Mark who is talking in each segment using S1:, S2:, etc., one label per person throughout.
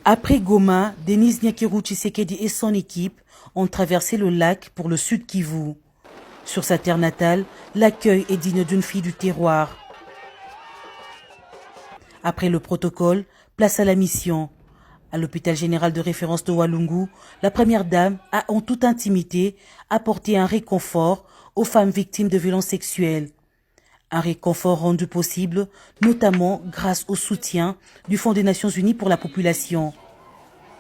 S1: Après Goma, Denis Nyakirou Tshisekedi et son équipe ont traversé le lac pour le Sud Kivu. Sur sa terre natale, l'accueil est digne d'une fille du terroir. Après le protocole, place à la mission. À l'hôpital général de référence de Walungu, la première dame a en toute intimité apporté un réconfort aux femmes victimes de violences sexuelles. Un réconfort rendu possible, notamment grâce au soutien du Fonds des Nations Unies pour la population.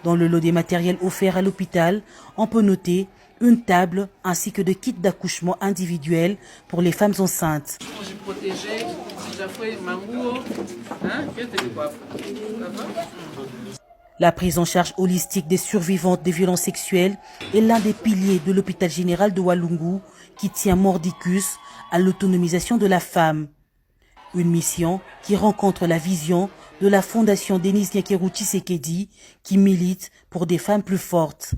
S1: Dans le lot des matériels offerts à l'hôpital, on peut noter une table ainsi que des kits d'accouchement individuels pour les femmes enceintes. La prise en charge holistique des survivantes des violences sexuelles est l'un des piliers de l'hôpital général de Walungu qui tient mordicus à l'autonomisation de la femme. Une mission qui rencontre la vision de la fondation Denis Nyakirou Tshisekedi qui milite pour des femmes plus fortes.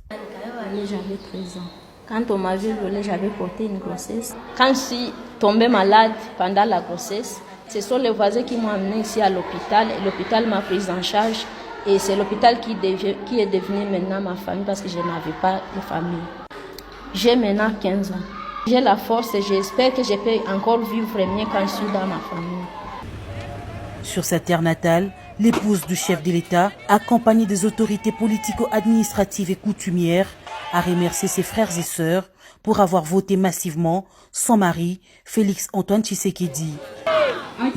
S2: J'avais 13 ans. Quand on m'avait violée, j'avais porté une grossesse. Quand je suis tombée malade pendant la grossesse, ce sont les voisins qui m'ont amenée ici à l'hôpital. L'hôpital m'a prise en charge et c'est l'hôpital qui est devenu maintenant ma famille parce que je n'avais pas de famille. J'ai maintenant 15 ans. J'ai la force et j'espère que je peux encore vivre mieux quand je suis dans ma famille.
S1: Sur sa terre natale, l'épouse du chef de l'État, accompagnée des autorités politico-administratives et coutumières, a remercié ses frères et sœurs pour avoir voté massivement son mari, Félix Antoine Tshisekedi.
S3: Ici,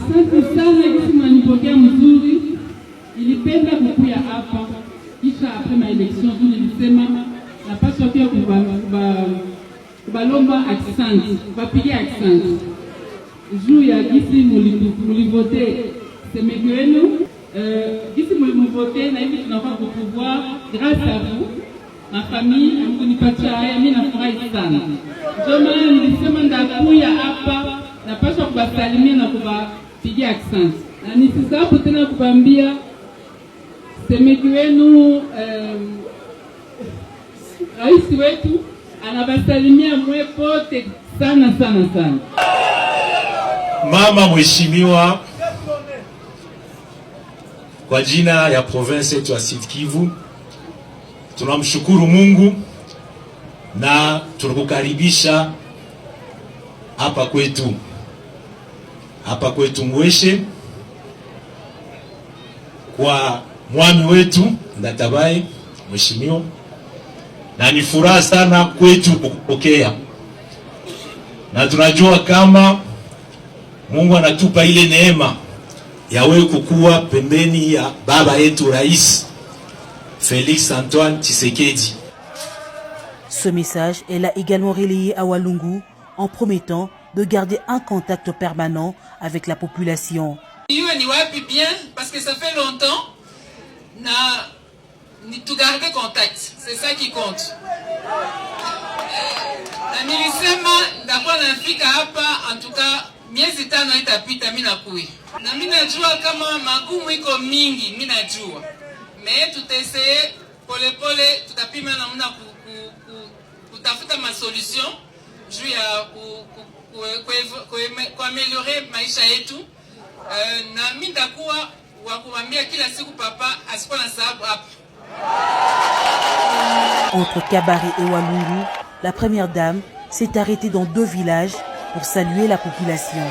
S3: nous voter, nous avons le pouvoir, grâce à vous, ma famille, nous avons pas de nous avons pas
S4: Mama mheshimiwa, kwa jina ya province yetu ya Sud Kivu, tunamshukuru Mungu na tunakukaribisha hapa kwetu Mweshe kwa mwami wetu Ndatabaye mheshimiwa, na ni furaha sana kwetu kukupokea, na tunajua kama Mungu anatupa ile neema ya wewe kukuwa pembeni ya baba yetu Rais Félix Antoine Tshisekedi.
S1: Ce message, elle a également relayé à Walungu en promettant de garder un contact permanent avec la population.
S3: Ni wapi bien parce que ça fait longtemps ni tu garder contact, c'est ça qui compte. Na nilisema ndakuwa nafika hapa en tout cas miezi 5 itapita mimi nakui. Na mimi najua kama magumu iko mingi, mimi najua. Mais tutaessayer pole pole, tutapima namna kutafuta ma solution juu ya kuaméliorer maisha yetu. Na mimi nitakuwa wa kuambia kila siku papa asikuwa na sababu hapa.
S1: Entre Kabare et Walungu, la première dame s'est arrêtée dans 2 villages pour saluer la population.